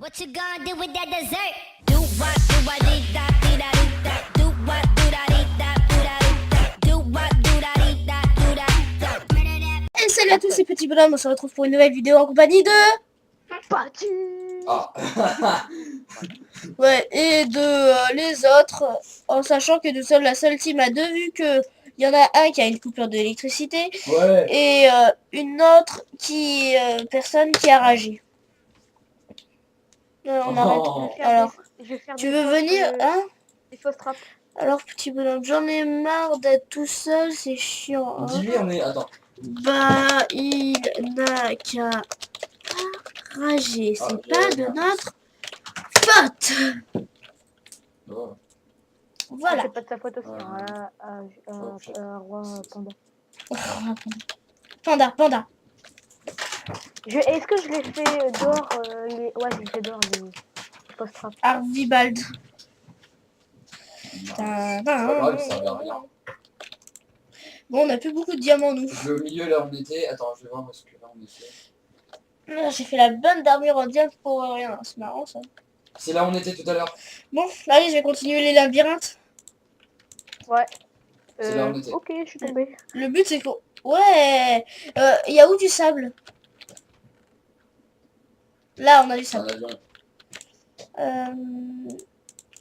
What you gonna do with that dessert? Do what do I dee da dee da dee da. Do what do da dee da do da dee da. Do what do da dee da do da. Et salut à tous ces petits bonhommes, on se retrouve pour une nouvelle vidéo en compagnie de... Patu. Ah. Ouais, et de les autres, en sachant que nous sommes la seule team à deux, vu que il y en a un qui a une coupure d'électricité Ouais. et une autre qui... personne qui a ragi. On arrête. Alors, tu veux venir, hein? Des fausses trappes. Alors, petit bonhomme, j'en ai marre d'être tout seul, c'est chiant. Hein. Dis-lui, on est... Attends. Bah, il n'a qu'à rager. C'est pas de notre faute. Oh. Voilà. C'est pas de sa faute aussi. Roi panda. Panda. Est-ce que je l'ai fait dehors Ouais, je l'ai fait dehors, les fausses trappes. Arvibald. C'est pas grave, ça servait à rien. Bon, on a plus beaucoup de diamants, nous. Je vais au milieu, là, on était... Attends, je vais voir parce que là, on était... Là, j'ai fait la bonne d'armure en diamant pour rien. C'est marrant, ça. C'est là où on était tout à l'heure. Bon, allez, je vais continuer les labyrinthes. Ouais. C'est là où on était. Ok, je suis tombée. Le but, c'est qu'on... Ouais. Il y a où du sable? Là, on a du C'est un sable. avion.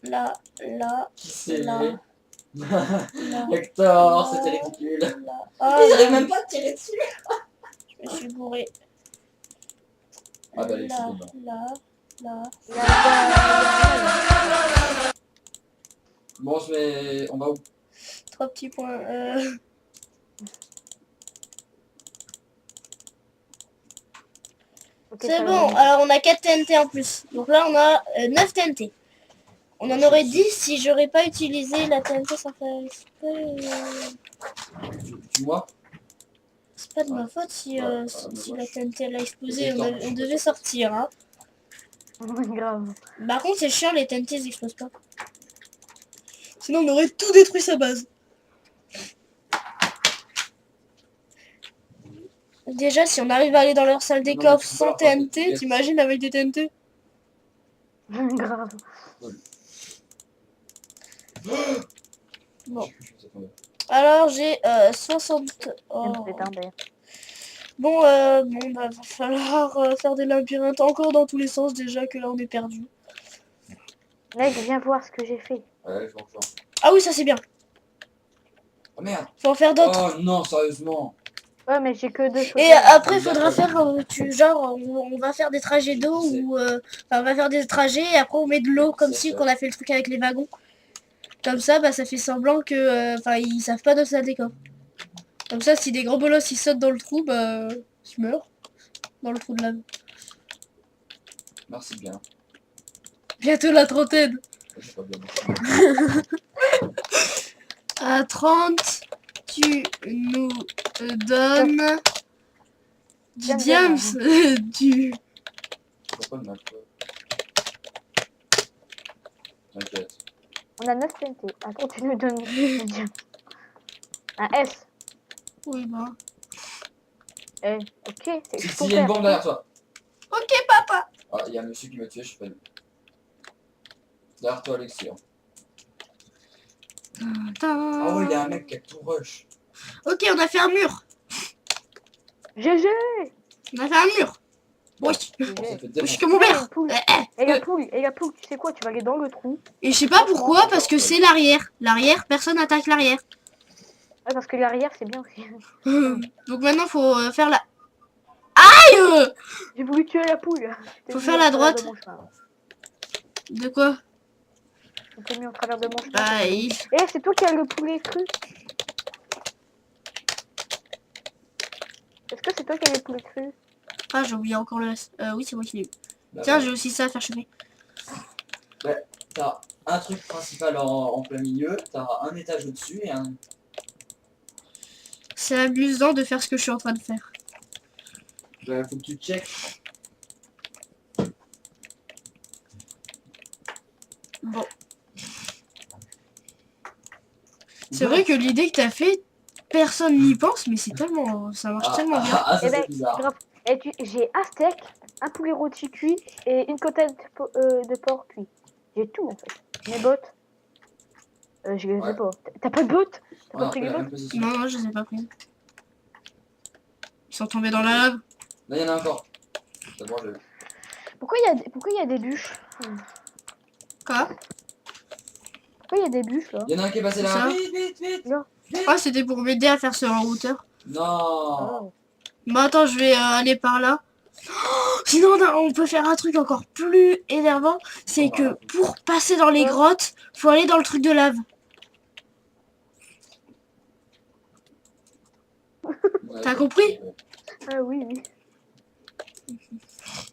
Là. Qui c'est Là. Hector, c'était ridicule. Là. Ah, Ils arrivent même pas à tirer dessus. je me suis bourré. Ah bah, les Là. filles dedans. Bon, je vais... On va où? 3 petits points. Ok, C'est ça bon, va. alors on a 4 TNT en plus. Donc là on a 9 TNT. On en aurait 10 si j'aurais pas utilisé la TNT sans faire exprès. Tu vois? C'est pas de ma faute si la TNT elle a explosé. Attends, On devait sortir. Hein. Grave. Par contre c'est chiant, les TNT ils explosent pas. Sinon on aurait tout détruit sa base. Déjà si on arrive à aller dans leur salle des Non, coffres mais tu sans peux leur TNT, passer. t'imagines avec des TNT? Grave. Bon. Alors j'ai 60... Oh. Bon, bah, va falloir faire des labyrinthes encore dans tous les sens déjà que là on est perdu. Mec, viens voir ce que j'ai fait. Ouais, je vois. Ah oui, ça c'est bien. Oh merde. Faut en faire d'autres. Oh non, sérieusement. Ouais, mais j'ai que 2 choses. Et après, il faudra faire, genre, on va faire des trajets d'eau ou... Enfin, on va faire des trajets et après on met de l'eau comme si qu'on a fait le truc avec les wagons. Comme ça, bah ça fait semblant que... Enfin, ils savent pas de ça des coffres. Comme ça, si des gros bolos ils sautent dans le trou, bah... Ils meurent. Dans le trou de lave. Merci bien. Bientôt la trentaine. J'ai pas bien. À 30, tu nous donnes du diams, du... Pourquoi le match? T'inquiète. On a 9 TNT. Attends, tu nous donnes un S. Oui, bah. Eh, ok. Si, il y a une bombe derrière toi. Ok, papa. Ah, il y a un monsieur qui m'a tué, je sais pas. Derrière toi, Alexis. Ah ouais, il y a un mec qui a tout rush. Ok, on a fait un mur. GG. On a fait un mur. Oui. Ça fait Je suis tellement... comme mon père. Et la poule, tu sais quoi, tu vas aller dans le trou. Et je sais pas pourquoi, parce que c'est l'arrière. L'arrière, personne attaque l'arrière. Ouais, parce que l'arrière, c'est bien aussi. Donc maintenant, faut faire la... Aïe. J'ai voulu tuer la poule. Faut faire la droite. De quoi? Je t'ai mis au travers de mon chemin. Bah, Eh, c'est toi qui as le poulet cru. Est-ce que c'est toi qui as le poulet cru? Ah, j'ai oublié encore le... oui, c'est moi qui l'ai eu. Bah, Tiens, ouais. j'ai aussi ça à faire chauffer. Ouais, t'as un truc principal en plein milieu, t'as un étage au-dessus et un... C'est amusant de faire ce que je suis en train de faire. Bah, faut que tu checkes. Bon. C'est vrai que l'idée que t'as fait, personne n'y pense, mais c'est tellement... Ça marche tellement bien. Ah, ça Eh ben, c'est bizarre. grave. Et j'ai un steak un poulet rôti cuit et une côtelette de porc cuit. J'ai tout en fait. Mes bottes. Je les ai Ouais. pas. T'as pas de bottes? T'as On pas a pris repris les la même bottes? position. Non, je les ai pas pris. Ils sont tombés dans la lave. Là, il y en a encore. D'abord, je... Pourquoi il y a des bûches? Quoi? Pourquoi il y a des bûches là? Il y en a un qui est passé C'est ça. là. Vite, vite, vite. Non. Ah, c'était pour m'aider à faire ce routeur. Non. Oh. Bon, attends, je vais aller par là. Sinon, on peut faire un truc encore plus énervant. C'est que pour passer dans les grottes, faut aller dans le truc de lave. Ouais, T'as compris? Ah oui, oui.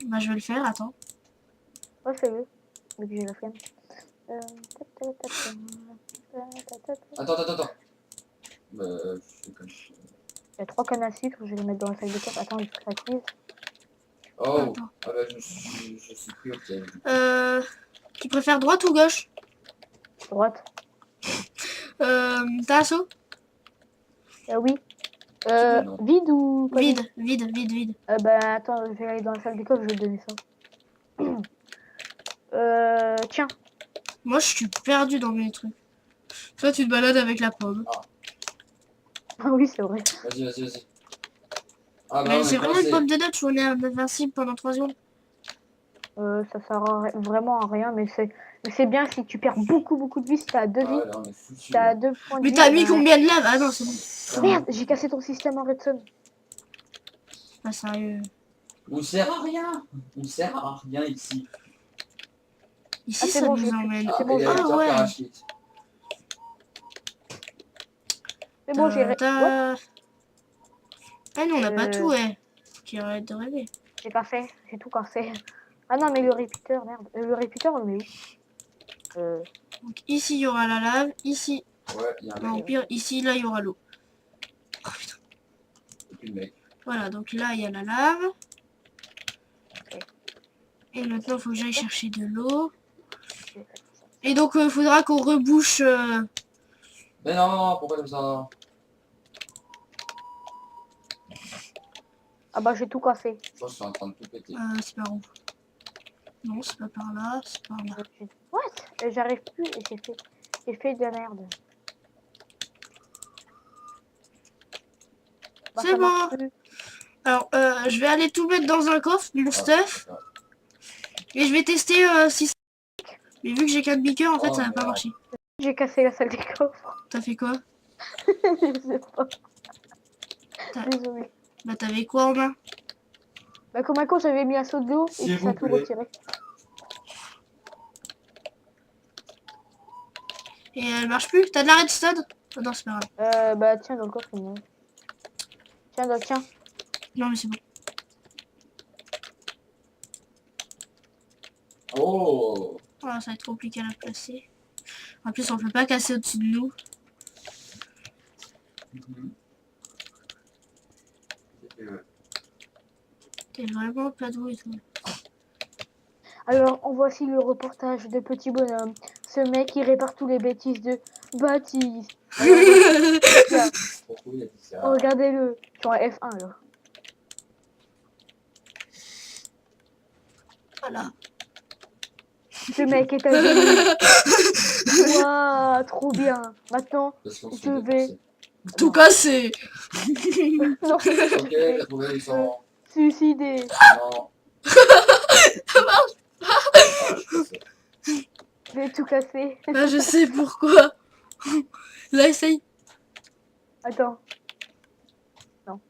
Bah, je vais le faire, attends. Ouais, fais-le. Mais j'ai la flemme. Attends. Je fais comme ça. Il y a 3 cannes à sucre, je vais les mettre dans la salle de coffre. Attends, je créative. Oh. Attends. Ah bah, je suis pris au piège. Tu préfères droite ou gauche? Droite. T'as assaut? Oui. Non. Vide ou pas Vide. Bah attends, je vais aller dans la salle de coffre, je vais te donner ça. Tiens. Moi, je suis perdu dans mes trucs. Toi, tu te balades avec la pomme. Ah oui, c'est vrai. Vas-y. Ah bah, Mais on c'est est vraiment une coincé. pomme de Dutch où on est invincible pendant 3 secondes. Ça sert vraiment à rien, mais c'est bien si tu perds beaucoup de vie, si t'as 2 Ah vies. ouais, là, on est foutu. T'as 2 points de Mais vie. t'as mis bah- combien de lave? Ah non, c'est bon. Merde, j'ai cassé ton système en redstone. Pas sérieux. On sert à rien. On sert à rien ici. Ici, Ah, c'est ça bon, nous j'ai- emmène. Ah, C'est bon, et ah, Victor ouais. Parachute. Mais bon, j'ai... What Ah non, on n'a pas Euh. tout, ouais. Qui arrête de rêver. J'ai pas fait, j'ai tout cassé. Ah non, mais le repeater, merde. Le repeater, on le met où Donc ici, il y aura la lave. Ici, Ouais, il y a un non, au mec. pire, ici, là, il y aura l'eau. Oh putain. Et puis le mec. Voilà, donc là, il y a la lave. Et maintenant, il faut que j'aille chercher de l'eau. Et donc, il faudra qu'on rebouche... Mais non, pourquoi comme ça? Ah bah, j'ai tout cassé. Je pense que je suis en train de tout péter. c'est par où? Non, c'est pas par là, c'est par là. What J'arrive plus et j'ai fait de la merde. Bah, C'est ça bon. marche plus. Alors, je vais aller tout mettre dans un coffre, mon stuff. Ah, Et je vais tester si... Mais vu que j'ai 4 beakers, en fait, Oh, ça va pas merde. marcher. J'ai cassé la salle des coffres. T'as fait quoi? Je sais pas. T'as- Désolée. Bah, t'avais quoi en main? Bah, comme un con, j'avais mis un saut de l'eau et S'il puis ça a vous tout plaît. retiré. Et elle marche plus? T'as de la redstone? Oh, non, c'est pas grave. Bah, tiens, dans le coffre, il y en a. Tiens. Non, mais c'est bon. Oh. Oh, ça va être compliqué à la placer. En plus, on peut pas casser au-dessus de nous. Mhm. Et ouais. T'es vraiment pas doué, toi. Alors, voici le reportage de Petit Bonhomme. Ce mec, il répare tous les bêtises de Baptiste. Tiens, Pourquoi il a dit ça? regardez-le. Sur un F1, là. Voilà. Ce mec est un génie. Waouh, trop bien. Maintenant, Parce qu'on se je fait vais- défoncer. Tout cassé. non, Ok, j'ai trouvé le sang. suicider. Non. Ça marche. Je vais tout casser. Là, je sais pourquoi. Là, essaye. Attends. Non.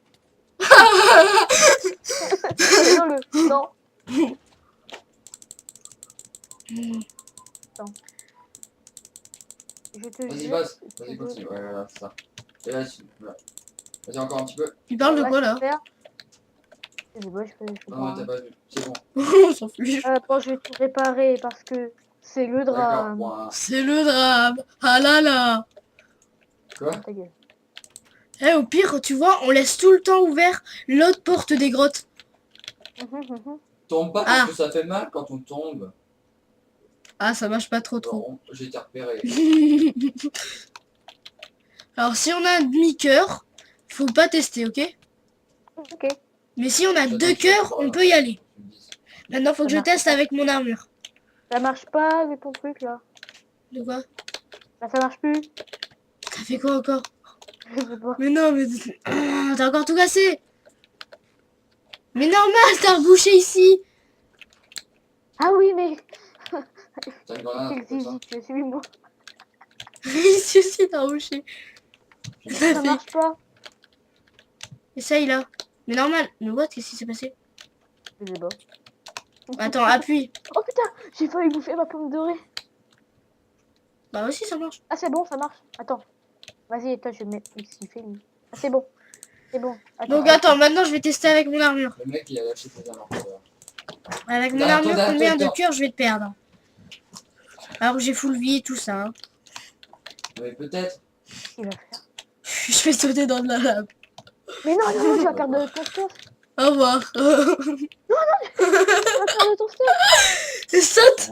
non, non. Attends. Je te Vas-y, jure. vas-y, continue. Ouais, voilà, c'est ça. Et là, voilà. Vas-y, encore un petit peu. Tu parles de quoi, là? Super. Je sais pas, je fais Non, pas. t'as pas vu. C'est bon. On s'en fiche. Bon, je vais tout réparer parce que c'est le D'accord. drame. Point. C'est le drame. Ah là là. Quoi? Ta gueule. Eh, au pire, tu vois, on laisse tout le temps ouvert l'autre porte des grottes. Tombe pas Ah. parce que ça fait mal quand on tombe. Ah, ça marche pas trop. Bon, j'ai été repéré. Alors, si on a un demi-cœur, faut pas tester, ok? Ok. Mais si on a J'attends 2 que tu cœurs, sois on là. peut y aller. Tu me dises. Maintenant, faut que Ça je marche teste pas. avec mon armure. Ça marche pas avec ton truc là. De quoi? Là, ça marche plus. T'as fait quoi encore? Je sais pas. Mais non, mais... Ah, t'as encore tout cassé. Mais normal, t'as rebouché ici. Ah oui, mais. T'as une grenade Quel comme ça. zizi, tu suis moi. Ici aussi, t'as rebouché. Ça T'as fait... marche pas. Essaye là. Mais normal. Mais what? Qu'est-ce qui s'est passé? Je sais pas. Attends, appuie. Oh putain, j'ai failli bouffer ma pomme dorée. Bah aussi, ça marche. Ah, c'est bon, ça marche. Attends. Vas-y, toi, je vais mettre ici, fais-le. Ah, c'est bon. C'est bon. Donc attends, maintenant je vais tester avec mon armure. Le mec, il a lâché ses armes. Avec mon Derrière toi, armure, derrière combien toi, de cœurs je vais te perdre? Alors que j'ai full vie et tout ça. Hein. Mais peut-être. Qu'est-ce qu'il va faire? Je vais sauter dans de la lave. Mais non, non, non, tu vas perdre ton stuff. Au revoir. Tu vas perdre ton stuff. Elle saute.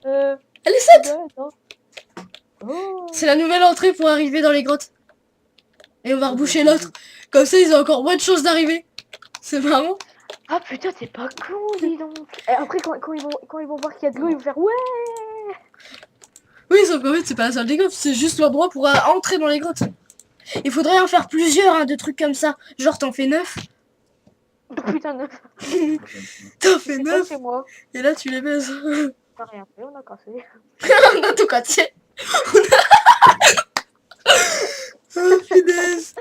Euh. Elle est saute. Ouais, attends. Oh. C'est la nouvelle entrée pour arriver dans les grottes. Et on va reboucher l'autre. Comme ça, ils ont encore moins de chances d'arriver. C'est marrant. Ah putain, c'est pas con, dis donc. Et après, quand ils vont voir qu'il y a de l'eau, ils vont faire ouais. Oui, sauf qu'en fait, c'est pas la salle des grottes. C'est juste l'endroit pour entrer dans les grottes. Il faudrait en faire plusieurs, hein, de trucs comme ça. Genre, t'en fais 9. Oh, putain, neuf. T'en fais C'est pas 9. chez moi. Et là, tu les baises. On a rien fait, on a cassé. On a tout cassé. Oh, punaise.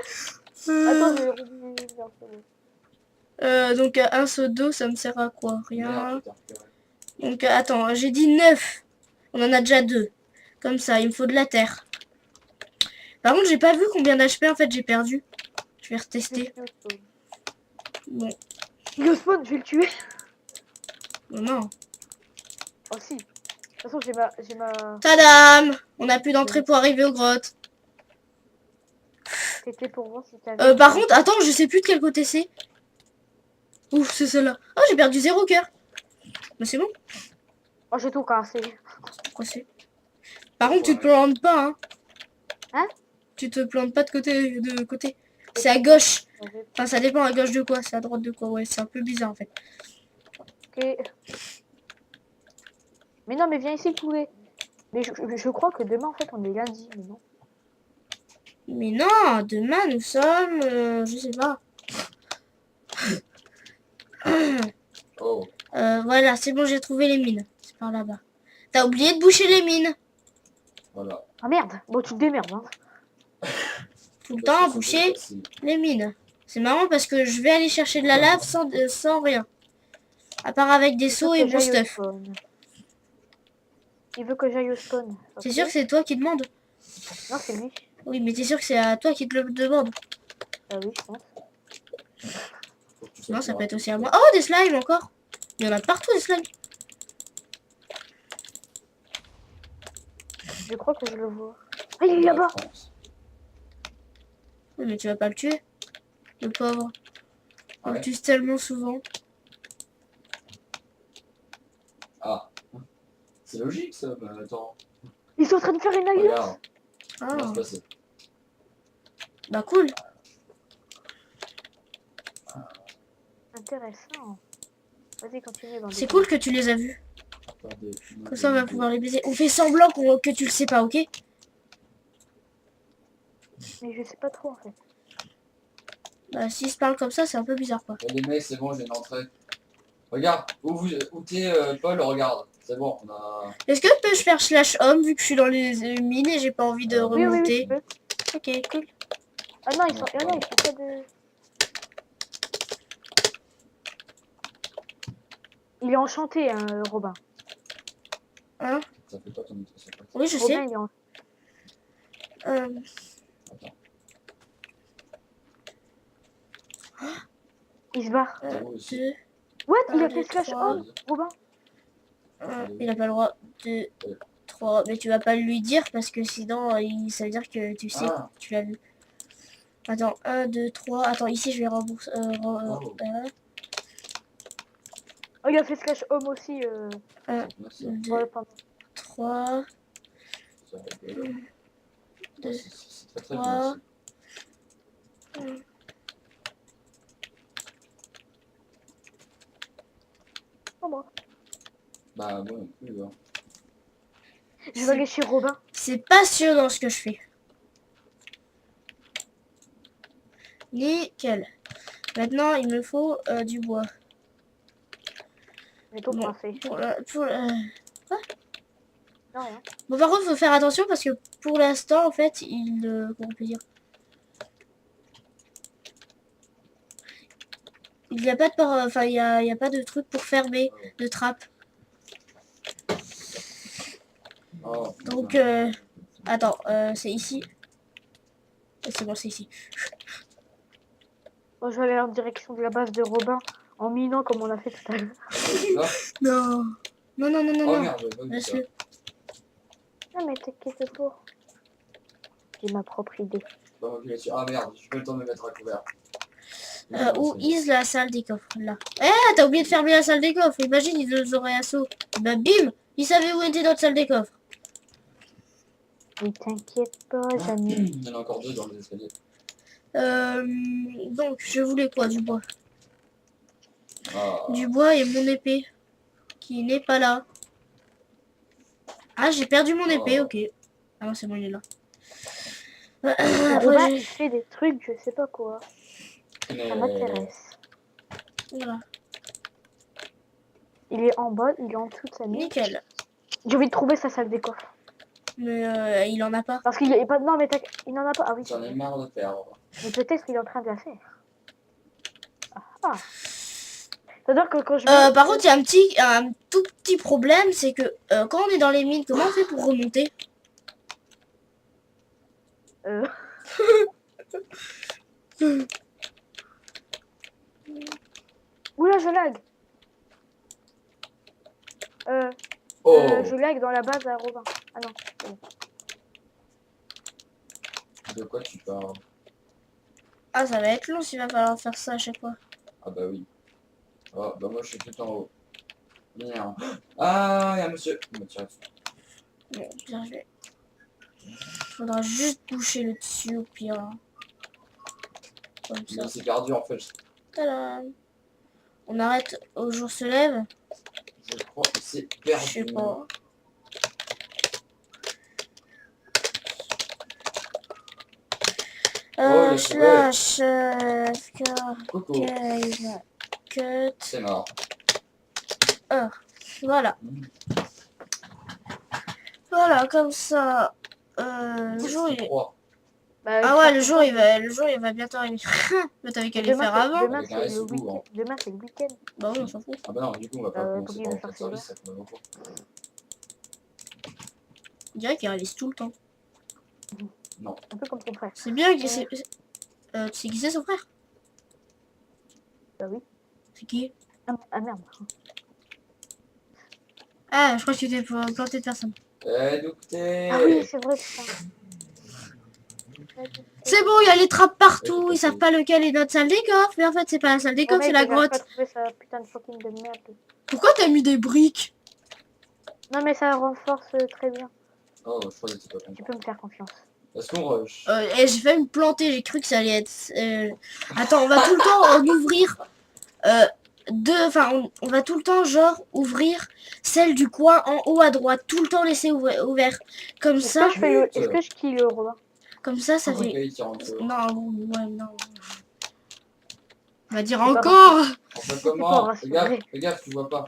Attends, j'ai remis. Donc un seau d'eau, ça me sert à quoi? Rien. Merde, putain, purée. Donc attends, j'ai dit 9. On en a déjà 2. Comme ça, il me faut de la terre. Par contre, j'ai pas vu combien d'HP en fait j'ai perdu. Je vais retester. Bon, Le spawn, je vais le tuer. non. Oh si. De toute façon, j'ai ma. Tadam! On a plus d'entrée pour arriver aux grottes. C'était pour voir si t'avais. Par contre, attends, je sais plus de quel côté c'est. Ouf, c'est celle-là. Oh, j'ai perdu 0 cœur. Mais c'est bon. Oh, j'ai tout cassé. Pourquoi c'est? Par contre, tu te plantes pas, hein. Hein? Tu te plantes pas de côté. C'est à gauche. Enfin, ça dépend à gauche de quoi. C'est à droite de quoi. Ouais, c'est un peu bizarre en fait. Ok. Mais non, mais viens ici, poulet. Mais je crois que demain, en fait, on est lundi, mais non. Mais non, demain nous sommes... je sais pas. Oh. Voilà, c'est bon, j'ai trouvé les mines. C'est par là-bas. T'as oublié de boucher les mines. Voilà. Ah merde. Bon, tu te démerdes, hein. Tout le temps, boucher les mines. C'est marrant parce que je vais aller chercher de la lave sans rien. À part avec des seaux et mon stuff. Il veut que j'aille au spawn. C'est Ok. sûr que c'est toi qui demande? Non, c'est lui. Oui, mais t'es sûr que c'est à toi qui te le demande? Ah oui, je pense. Faut que tu Non, fasses ça moi. peut être aussi à moi. Oh, des slimes encore. Il y en a partout des slimes. Je crois que je le vois. Ah, il est là-bas. France. Oui, mais tu vas pas le tuer. Le pauvre. On Ouais. le tue tellement souvent. Ah. C'est logique ça, mais attends. Ils sont en train de faire une alliance. Regarde, Ah, ça va se passer. bah cool. Intéressant. Vas-y, continue. dans C'est des- cool que tu les as vus. Attendez, Comme ça, on va pouvoir les baiser. On fait semblant que tu le sais pas, ok? Mais je sais pas trop, en fait. Bah, s'ils se parlent comme ça, c'est un peu bizarre, quoi. Les mecs, c'est bon, j'ai une entrée. Regarde, où t'es, Paul, regarde. C'est bon, on a... Est-ce que peux-je faire slash homme vu que je suis dans les mines et j'ai pas envie de Oui, oui, oui, remonter? tu peux. Ok, cool. Ah non, ils sont pas de... Il est enchanté, hein, Robin. Hein? Ça fait pas ton ça fait pas ton- Oui, je Robin, sais. il est en... Euh, Attends, Il se barre. moi aussi. 2, What? Il Un, a fait deux, slash trois. homme, Robin? 1. Il a pas le droit. 2, 3. Mais tu vas pas lui dire parce que sinon, ça veut dire que tu sais, Ah. tu l'as vu. Attends, 1, 2, 3. Attends, ici, je vais rembourser. Oh. Oh, il a fait slash homme aussi. 1, Merci. 2, Ouais, pardon. 3. Ça rigole. Deux, C'est très très trois. bien aussi. Pas moi. Bah, moi non plus. Hein. Je vais aller chez Robin. C'est passionnant ce que je fais. Nickel. Maintenant, il me faut du bois. Mais toi, Bon, fait. Non, rien. Bon, par contre, faut faire attention parce que pour l'instant, en fait, comment on peut dire, il n'y a pas de enfin, il y a pas de truc pour fermer de trappe. Oh, Donc, attends, c'est ici. C'est bon, c'est ici. Bon, je vais aller en direction de la base de Robin en minant comme on a fait tout à l'heure. là. Non. Non, non, non, non, Oh non. merde, j'avais pas vu ça. Laisse-le. Non, mais t'inquiète pas. J'ai ma propre idée. Bon, ok, ah merde, j'ai pas le temps de me mettre à couvert. Où is la salle des coffres? Là. Eh, t'as oublié de fermer la salle des coffres. Imagine, ils nous auraient assaut. Bah, bim, ils savaient où était notre salle des coffres. Mais t'inquiète pas, Jamie. Il y en a encore 2 dans les escaliers. Donc, je voulais quoi? Du bois. Ah. Du bois et mon épée. Qui n'est pas là. Ah, j'ai perdu mon épée, ok. Ah non, c'est bon, il est là. Robin, Après, il fait des trucs, je sais pas quoi. Mais... Ça m'intéresse. voilà. Il est en bas, il est en dessous de sa nuque. Nickel. J'ai envie de trouver sa salle des coffres. Mais il en a pas. Parce qu'il est pas. Non, mais il n'en a pas. Ah oui. J'en ai marre de faire. Mais peut-être qu'il est en train de la faire. Ah. C'est-à-dire que quand je. Par contre, il y a un tout petit problème, c'est que quand on est dans les mines, comment on fait pour remonter? Oula, je lag. Oh Je lag dans la base à Robin. Ah non. De quoi tu parles? Ah, ça va être long s'il va falloir faire ça à chaque fois. Ah bah oui. Oh, bah moi je suis tout en haut. Merde. Ah, il y a un monsieur. Il me tire dessus. Bon, bien joué. Faudra juste boucher le dessus au pire. Hein. Comme ça. Il s'est perdu en fait. Tadam. On arrête au jour se lève. Je crois que c'est Je perdu. sais pas. il a Slash Coucou. cave cut. C'est mort. Voilà. Voilà, comme ça. Le jour il... Bah, Ah ouais, le jour il va bientôt arriver. Mais t'avais qu'à les faire avant. Demain, Avec un c'est S le au bout, week-end. hein. Demain, c'est le week-end. Bah oui, on s'en fout. Ah bah non, du coup on va pas pour commencer qu'il par me le fasse service, ça fait beaucoup. On dirait qu'il réalise tout le temps. Un peu comme ton frère. C'est bien que c'est... tu sais qui c'est son frère? Bah oui. C'est qui? Ah merde. Ah, je crois que tu t'es planté de personne. Écoutez. Ah oui, c'est vrai, putain. C'est bon, il y a les trappes partout. Ils savent pas lequel est notre salle des coffres. Mais en fait, c'est pas la salle des coffres, c'est la grotte. Pas trouver sa putain de fucking de merde. Pourquoi t'as mis des briques? Non, mais ça renforce très bien. Oh, je crois que c'est pas content. Tu peux me faire confiance. Est-ce qu'on rush? Et j'ai failli me planter. J'ai cru que ça allait être... Attends, on va tout le temps en ouvrir... on va tout le temps genre ouvrir celle du coin en haut à droite, tout le temps laisser ouvert. Comme ça, Est-ce que je kill le Robin? comme ça fait... Ok, il tire en dessous. Non, ouais, non. On va dire C'est pas encore. On fait pas comment? vrai, Fais c'est gaffe, vrai. fais gaffe, tu vois pas.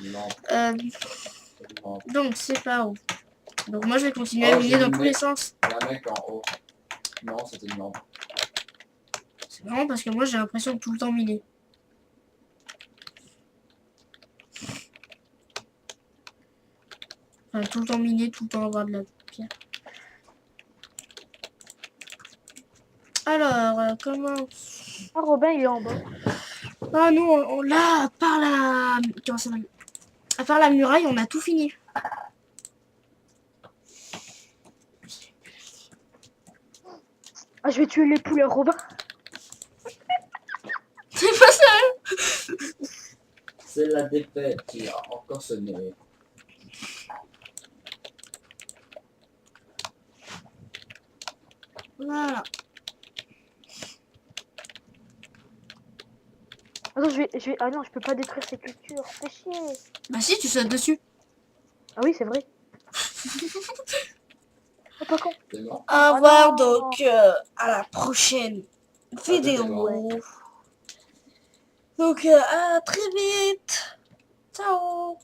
Non, non. Donc c'est pas où. Donc moi je vais continuer à miner dans tous les sens. Il y a un mec en haut. Non, c'était une lampe. C'est marrant parce que moi j'ai l'impression de tout le temps miner. Enfin, tout le temps miner, tout le temps avoir de la pierre. Alors, comment... Ah, Robin, il est en bas. Ah nous, là, par la... Comment ça s'appelle? À part la muraille, on a tout fini. Ah, je vais tuer les poulets, Robin. C'est pas ça. C'est la défaite qui a encore sonné. Voilà. Attends, je vais... Ah non, je peux pas détruire ces cultures. Fais chier. Bah si, tu sautes dessus. Ah oui, c'est vrai. Oh, pas con. T'es mort. Au Oh revoir non. donc à la prochaine vidéo. Donc à très vite. Ciao.